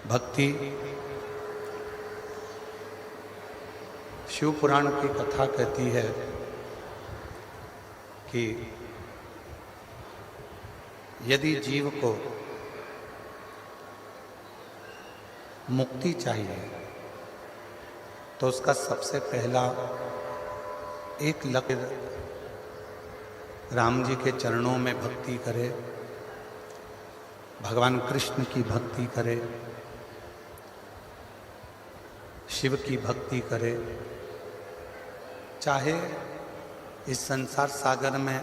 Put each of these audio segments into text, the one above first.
भक्ति शिव पुराण की कथा कहती है कि यदि जीव को मुक्ति चाहिए तो उसका सबसे पहला एक लक्ष्य राम जी के चरणों में भक्ति करे, भगवान कृष्ण की भक्ति करे, शिव की भक्ति करे। चाहे इस संसार सागर में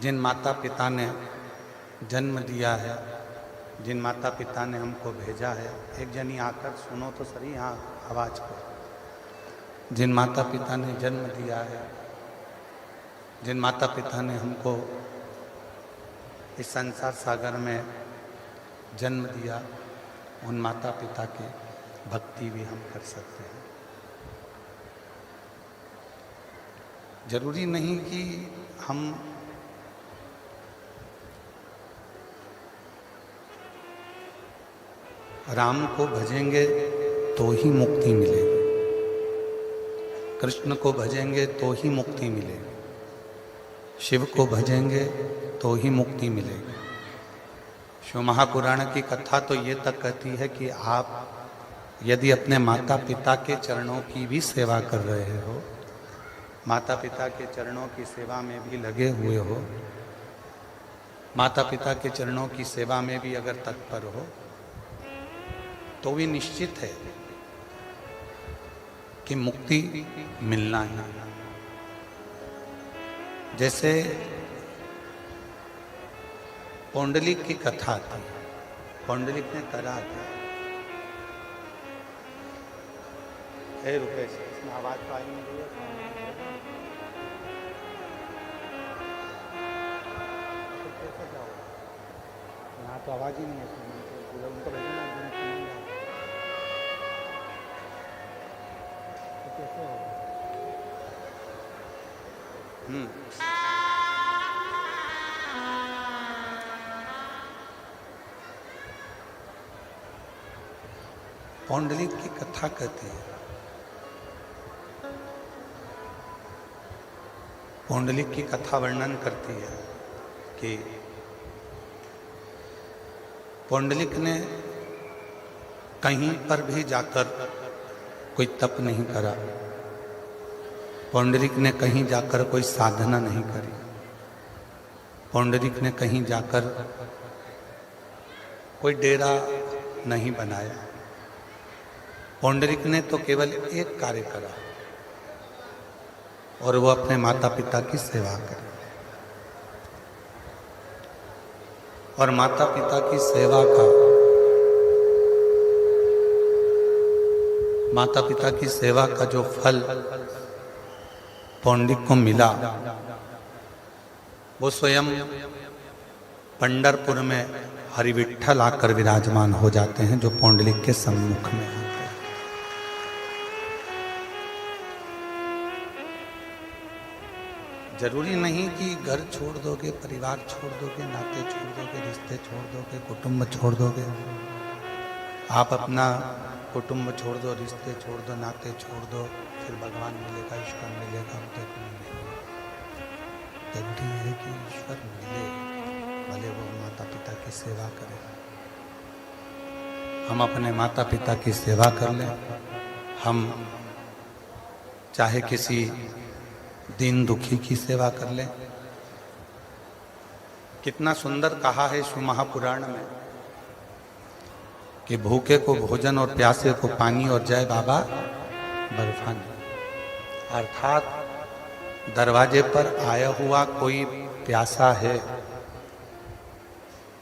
जिन माता पिता ने जन्म दिया है, जिन माता पिता ने हमको भेजा है, एक जनी आकर सुनो तो सही यहाँ आवाज को। जिन माता पिता ने जन्म दिया है, जिन माता पिता ने हमको इस संसार सागर में जन्म दिया, उन माता पिता की भक्ति भी हम कर सकते हैं। जरूरी नहीं कि हम राम को भजेंगे तो ही मुक्ति मिलेगी, कृष्ण को भजेंगे तो ही मुक्ति मिलेगी, शिव को भजेंगे तो ही मुक्ति मिलेगी। शिव महापुराण की कथा तो ये तक कहती है कि आप यदि अपने माता पिता के चरणों की भी सेवा कर रहे हो, माता पिता के चरणों की सेवा में भी लगे हुए हो, माता पिता के चरणों की सेवा में भी अगर तत्पर हो, तो भी निश्चित है कि मुक्ति मिलना ही। जैसे पौंडलिक की कथा थी, पौंडलिक ने करा था। रुपये से इसमें आवाज तो आई नहीं है। कैसे क्या होगा? यहाँ तो आवाज ही नहीं है, पूरा उनको भेजना तो कैसे होगा? पौंडलिक की कथा कहती है। पौंडलिक की कथा वर्णन करती है कि पौंडलिक ने कहीं पर भी जाकर कोई तप नहीं करा, पौंडलिक ने कहीं जाकर कोई साधना नहीं करी, पौंडलिक ने कहीं जाकर कोई डेरा नहीं बनाया। पौंडलिक ने तो केवल एक कार्य करा और वो अपने माता पिता की सेवा करे। और माता पिता की सेवा का, माता पिता की सेवा का जो फल पौंडलिक को मिला, वो स्वयं पंढरपुर में हरिविठ्ठल आकर विराजमान हो जाते हैं, जो पौंडलिक के सम्मुख में आते हैं। जरूरी नहीं कि घर छोड़ दोगे, परिवार छोड़ दोगे, नाते छोड़ दोगे, रिश्ते छोड़ दोगे, कुटुंब छोड़ दोगे। आप अपना कुटुंब छोड़ दो, रिश्ते छोड़ दो, नाते छोड़ दो, फिर भगवान मिलेगा, ईश्वर मिलेगा, हम तक मिलेगा। जरूरी है कि ईश्वर मिले, भले वो माता पिता की सेवा करें। हम अपने माता पिता की सेवा कर लें। हम चाहे किसी दीन दुखी की सेवा कर लें। कितना सुंदर कहा है शिव महापुराण में कि भूखे को भोजन और प्यासे को पानी और जय बाबा बर्फानी। अर्थात दरवाजे पर आया हुआ कोई प्यासा है,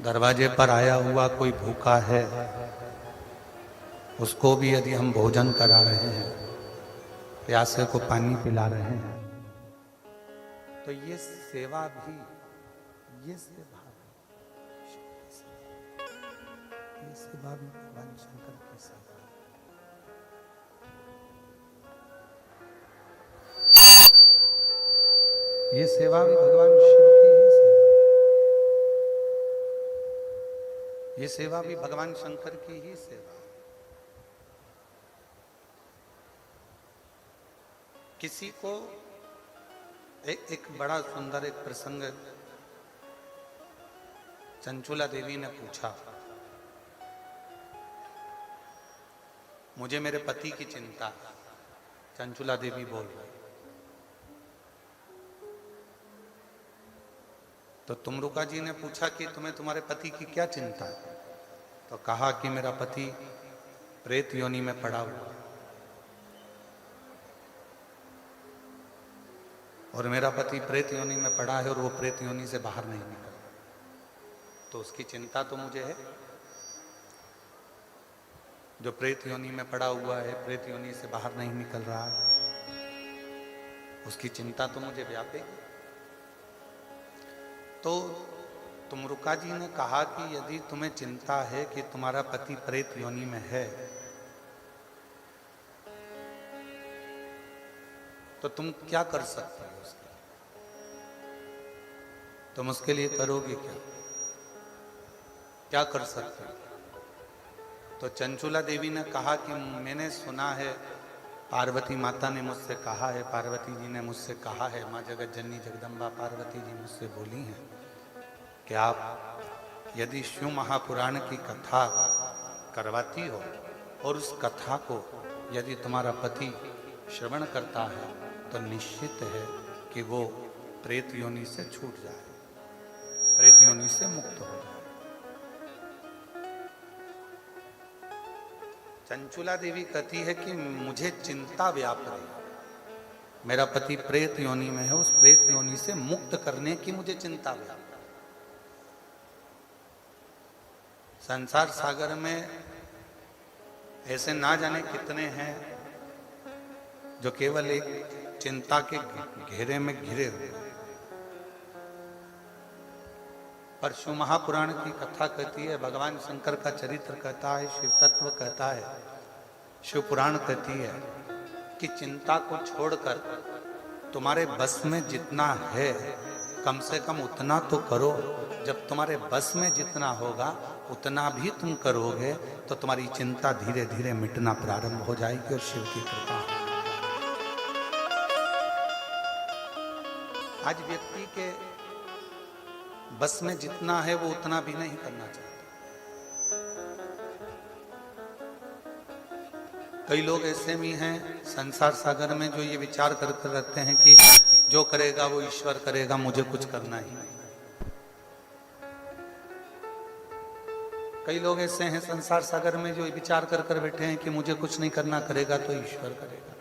दरवाजे पर आया हुआ कोई भूखा है, उसको भी यदि हम भोजन करा रहे हैं, प्यासे को पानी पिला रहे हैं, तो ये सेवा भी, ये सेवा भी भगवान शंकर की सेवा। ये सेवा भी भगवान शिव की ही सेवा। ये सेवा भी भगवान शंकर की ही सेवा है। किसी को एक बड़ा सुंदर एक प्रसंग चंचुला देवी ने पूछा, मुझे मेरे पति की चिंता है। चंचुला देवी बोल रही, तो तुमरुका जी ने पूछा कि तुम्हें तुम्हारे पति की क्या चिंता है? तो कहा कि मेरा पति प्रेत योनि में पड़ा हुआ और मेरा पति प्रेत योनि में पड़ा है और वो प्रेत योनि से बाहर नहीं निकल, तो उसकी चिंता तो मुझे है। जो प्रेत योनि में पड़ा हुआ है, प्रेत योनि से बाहर नहीं निकल रहा है, उसकी चिंता तो मुझे व्यापेगी। तो तुमरुका जी ने कहा कि यदि तुम्हें चिंता है कि तुम्हारा पति प्रेत योनि में है, तो तुम क्या कर सकते हो उसके लिए? तुम उसके लिए करोगे क्या? क्या कर सकते हो? तो चंचुला देवी ने कहा कि मैंने सुना है, पार्वती माता ने मुझसे कहा है, पार्वती जी ने मुझसे कहा है, माँ जगत जननी जगदम्बा पार्वती जी मुझसे बोली हैं कि आप यदि शिव महापुराण की कथा करवाती हो और उस कथा को यदि तुम्हारा पति श्रवण करता है तो निश्चित है कि वो प्रेत योनि से छूट जाए, प्रेत योनि से मुक्त हो जाए। चंचुला देवी कहती है कि मुझे चिंता व्याप रही, मेरा पति प्रेत योनि में है, उस प्रेत योनि से मुक्त करने की मुझे चिंता व्याप। संसार सागर में ऐसे ना जाने कितने हैं जो केवल एक चिंता के घेरे में घिरे हुए, पर शिव महापुराण की कथा कहती है, भगवान शंकर का चरित्र कहता है, शिव तत्व कहता है, शिव पुराण कहती है कि चिंता को छोड़कर तुम्हारे बस में जितना है कम से कम उतना तो करो। जब तुम्हारे बस में जितना होगा उतना भी तुम करोगे तो तुम्हारी चिंता धीरे धीरे मिटना प्रारंभ हो जाएगी और शिव की कृपा। आज व्यक्ति के बस में जितना है वो उतना भी नहीं करना चाहता। कई लोग ऐसे भी हैं संसार सागर में जो ये विचार करते रहते हैं कि जो करेगा वो ईश्वर करेगा, मुझे कुछ करना ही नहीं। कई लोग ऐसे हैं संसार सागर में जो विचार कर बैठे हैं कि मुझे कुछ नहीं करना, करेगा तो ईश्वर करेगा,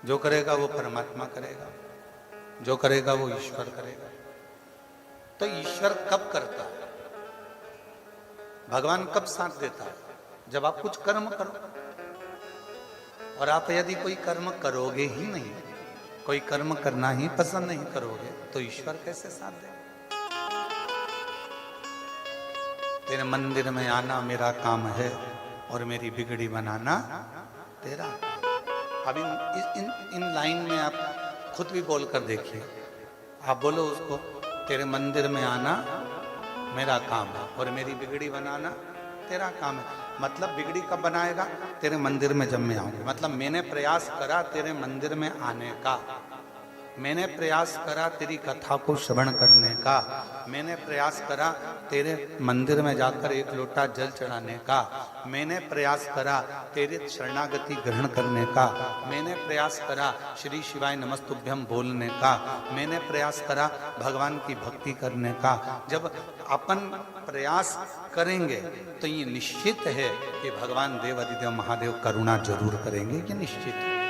जो करेगा वो परमात्मा करेगा, जो करेगा वो ईश्वर करेगा। तो ईश्वर कब करता है, भगवान कब साथ देता है? जब आप कुछ कर्म करो। और आप यदि कोई कर्म करोगे ही नहीं, कोई कर्म करना ही पसंद नहीं करोगे, तो ईश्वर कैसे साथ देगा? तेरे मंदिर में आना मेरा काम है और मेरी बिगड़ी बनाना तेरा। अब इन लाइन में आप खुद भी बोलकर देखिए। आप बोलो उसको, तेरे मंदिर में आना मेरा काम है और मेरी बिगड़ी बनाना तेरा काम है। मतलब बिगड़ी कब बनाएगा? तेरे मंदिर में जब मैं आऊंगी। मतलब मैंने प्रयास करा तेरे मंदिर में आने का, मैंने प्रयास करा तेरी कथा को श्रवण करने का, मैंने प्रयास करा तेरे मंदिर में जाकर एक लोटा जल चढ़ाने का, मैंने प्रयास करा तेरे शरणागति ग्रहण करने का, मैंने प्रयास करा श्री शिवाय नमस्तुभ्यम बोलने का, मैंने प्रयास करा भगवान की भक्ति करने का। जब अपन प्रयास करेंगे तो ये निश्चित है कि भगवान देव अधिदेव महादेव करुणा जरूर करेंगे, ये निश्चित है।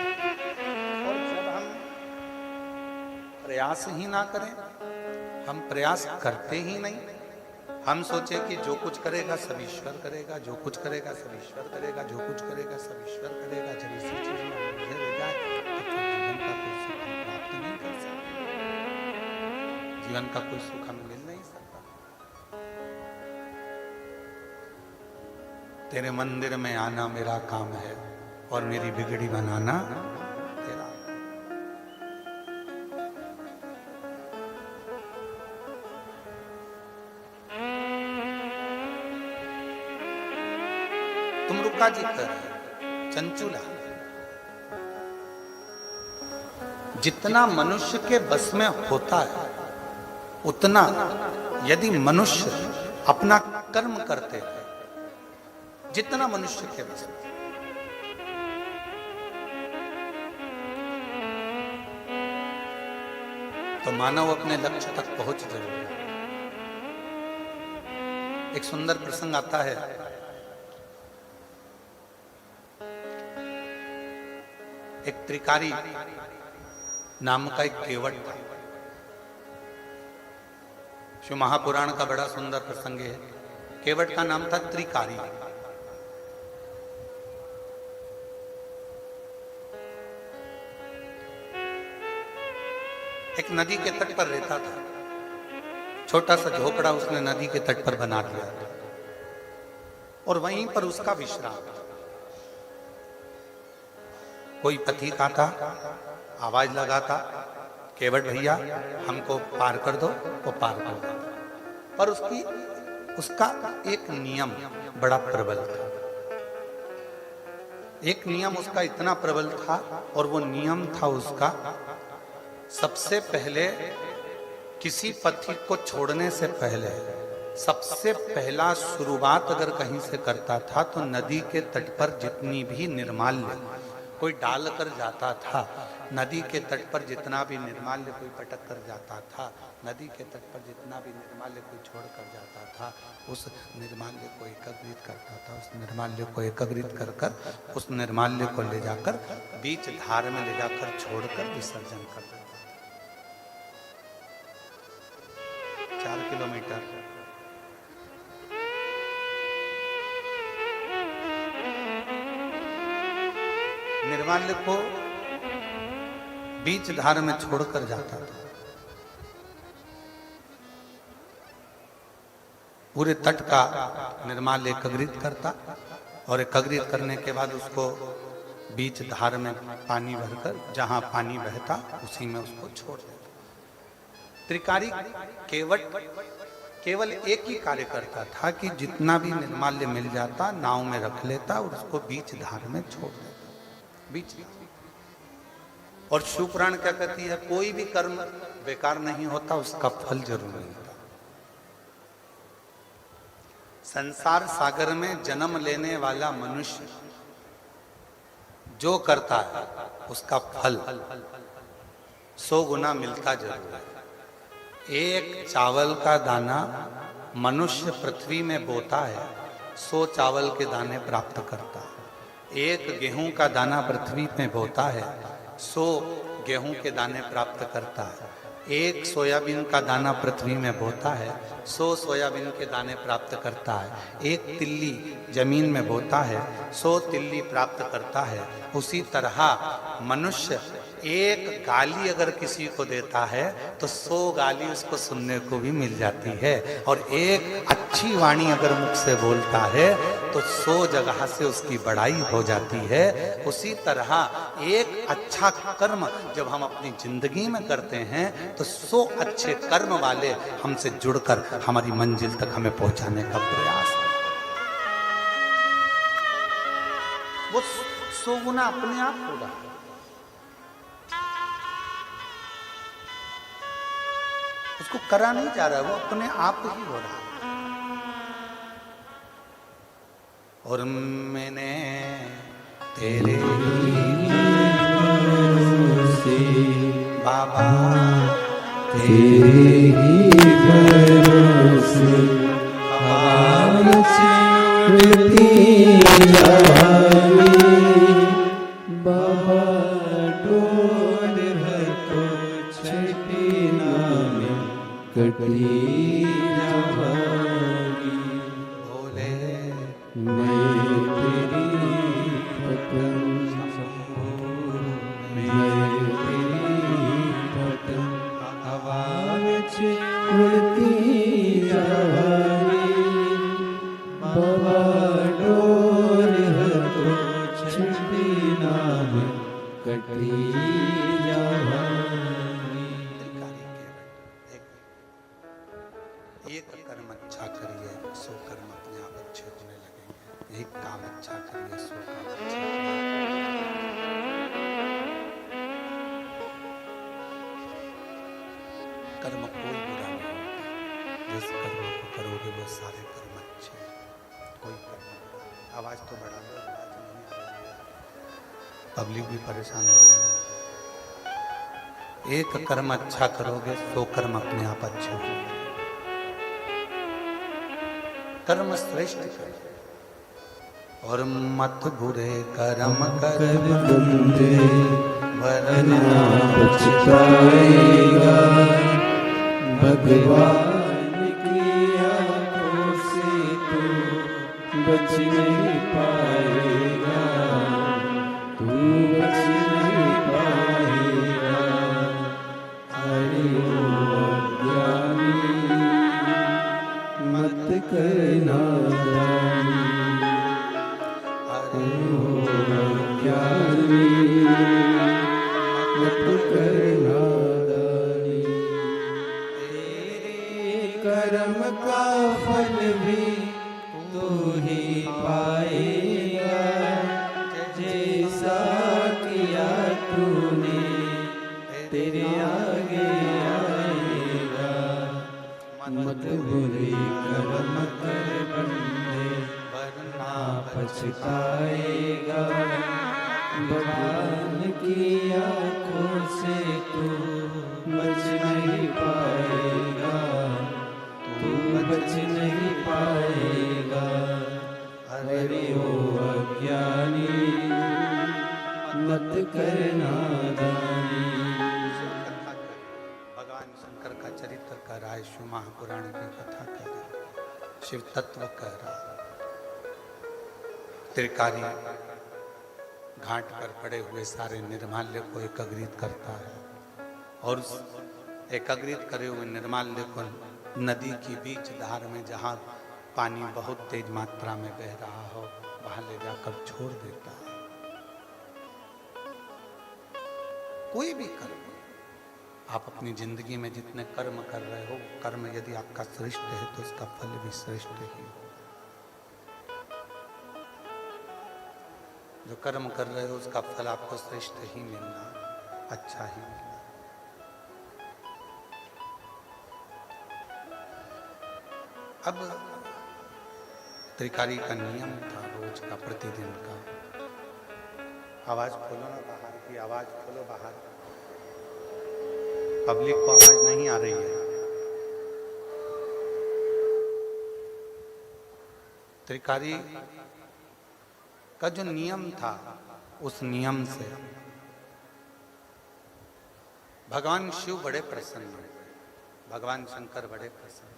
प्रयास ही ना करें, हम प्रयास करते ही नहीं, हम सोचे कि जो कुछ करेगा सब ईश्वर करेगा, जो कुछ करेगा सब ईश्वर करेगा, जो कुछ करेगा सब ईश्वर करेगा, जब इसी चीज में उलझे रह जाए तो फिर जीवन का कोई सुख हम प्राप्त नहीं कर सकते, जीवन का कोई सुख हम मिल नहीं सकता। तेरे मंदिर में आना मेरा काम है और मेरी बिगड़ी बनाना तेरा। तुम रुका जी कर चंचुला। जितना मनुष्य के बस में होता है उतना यदि मनुष्य अपना कर्म करते हैं, जितना मनुष्य के बस में, तो मानव अपने लक्ष्य तक पहुंच जरूर है। एक सुंदर प्रसंग आता है। एक त्रिकारी नाम का एक केवट था। शिव महापुराण का बड़ा सुंदर प्रसंग है। केवट का नाम था त्रिकारी। एक नदी के तट पर रहता था। छोटा सा झोपड़ा उसने नदी के तट पर बना दिया और वहीं पर उसका विश्राम। कोई पथिक आता, आवाज लगाता, केवट भैया हमको पार कर दो, वो पार कर दो। पर उसका एक नियम बड़ा प्रबल था। एक नियम उसका इतना प्रबल था और वो नियम था उसका, सबसे पहले किसी पथिक को छोड़ने से पहले सबसे पहला शुरुआत अगर कहीं से करता था तो नदी के तट पर जितनी भी निर्माल्य कोई डाल कर जाता था, नदी के तट पर जितना भी निर्माल्य कोई पटक कर जाता था, नदी के तट पर जितना भी निर्माल्य कोई छोड़ कर जाता था, उस निर्माल्य को एकत्रित करता था। उस निर्माल्य को एकत्रित कर कर उस निर्माल्य को ले जाकर बीच धार में ले जाकर छोड़कर विसर्जन कर देता था। 4 किलोमीटर निर्माल्य को बीच धार में छोड़कर जाता था। पूरे तट का निर्माल्य एकत्रित करता और एकत्रित करने के बाद उसको बीच धार में पानी भरकर जहां पानी बहता उसी में उसको छोड़ देता। त्रिकारी केवट केवल एक ही कार्य करता था कि जितना भी निर्माल्य मिल जाता नाव में रख लेता और उसको बीच धार में छोड़ देता। बीच और शिव पुराण क्या कहती है, कोई भी कर्म बेकार नहीं होता, उसका फल जरूर मिलता। संसार सागर में जन्म लेने वाला मनुष्य जो करता है उसका फल 100 गुना मिलता जरूर है। एक चावल का दाना मनुष्य पृथ्वी में बोता है, 100 चावल के दाने प्राप्त करता है। एक गेहूं का दाना पृथ्वी में बोता है, 100 गेहूं के दाने प्राप्त करता है। एक सोयाबीन का दाना पृथ्वी में बोता है, 100 सोयाबीन के दाने प्राप्त करता है। एक तिल्ली जमीन में बोता है, 100 तिल्ली प्राप्त करता है। उसी तरह मनुष्य एक गाली अगर किसी को देता है तो 100 गाली उसको सुनने को भी मिल जाती है। और एक अच्छी वाणी अगर मुख से बोलता है तो 100 जगह से उसकी बड़ाई हो जाती है। उसी तरह एक अच्छा कर्म जब हम अपनी जिंदगी में करते हैं तो 100 अच्छे कर्म वाले हमसे जुड़कर हमारी मंजिल तक हमें पहुंचाने का प्रयास है। वो 100 गुना अपने आप होगा। उसको करा नहीं जा रहा, वो अपने आप ही हो रहा। और मैंने तेरे से बाबा तेरे ही भरोसे हवा चलती जाए बाबा डोर है तो छठी नाम कटी जाएगी भोले मैं तेरी पतंग मैं तेरी पतंग हवा में उड़ती काम अच्छा करिए सो काम अच्छा करिए। कर्म कोई बुरा नहीं होता, जिस कर्म को करोगे वो सारे कर्म अच्छे हैं, कोई कर्म बुरा नहीं। आवाज तो बढ़ा दो, आवाज नहीं आ रही है, पब्लिक भी परेशान हो रही है। एक कर्म अच्छा करोगे 100 कर्म अपने आप अच्छे होंगे। कर्म श्रेष्ठ करो और मत बुरे कर्म कर बंदे, वरना पछताएगा। भगवान की आंखों से तू बच नहीं पाएगा, तू बच नहीं पाएगा। अरे ओ अज्ञानी मत करना दानी, अरे ओ अज्ञानी मत करना दानी। तेरे कर्म का फल भी तू ही पाएगा, जैसा किया तूने तेरे आगे आएगा। मत बुरे कर्म कर बंदे, वरना पछताएगा। भगवान की आंखों से तू बच नहीं पाएगा, तू बच नहीं पाएगा। अरे ओ अज्ञानी मत करना दानी। भगवान शंकर का चरित्र कह रहा है, शिव महापुराण की कथा कह रहा है, शिव तत्व कह रहा है। त्रिकारी घाट पर पड़े हुए सारे निर्माल्य को एकत्रित करता है और उस एकत्रित करे हुए निर्माल्य को नदी की बीच धार में, जहाँ पानी बहुत तेज मात्रा में बह रहा हो, वहां ले जाकर छोड़ देता है। कोई भी कर्म आप अपनी जिंदगी में जितने कर्म कर रहे हो, कर्म यदि आपका श्रेष्ठ है तो उसका फल भी श्रेष्ठ ही हो। जो कर्म कर रहे हो उसका फल आपको श्रेष्ठ ही मिलना, अच्छा ही मिलना। अब त्रिकारी का नियम था रोज का, प्रतिदिन का। आवाज खोलो ना बाहर की, आवाज खोलो बाहर, पब्लिक को आवाज नहीं आ रही है। त्रिकारी का जो नियम था, उस नियम से भगवान शिव बड़े प्रसन्न हुए, भगवान शंकर बड़े प्रसन्न।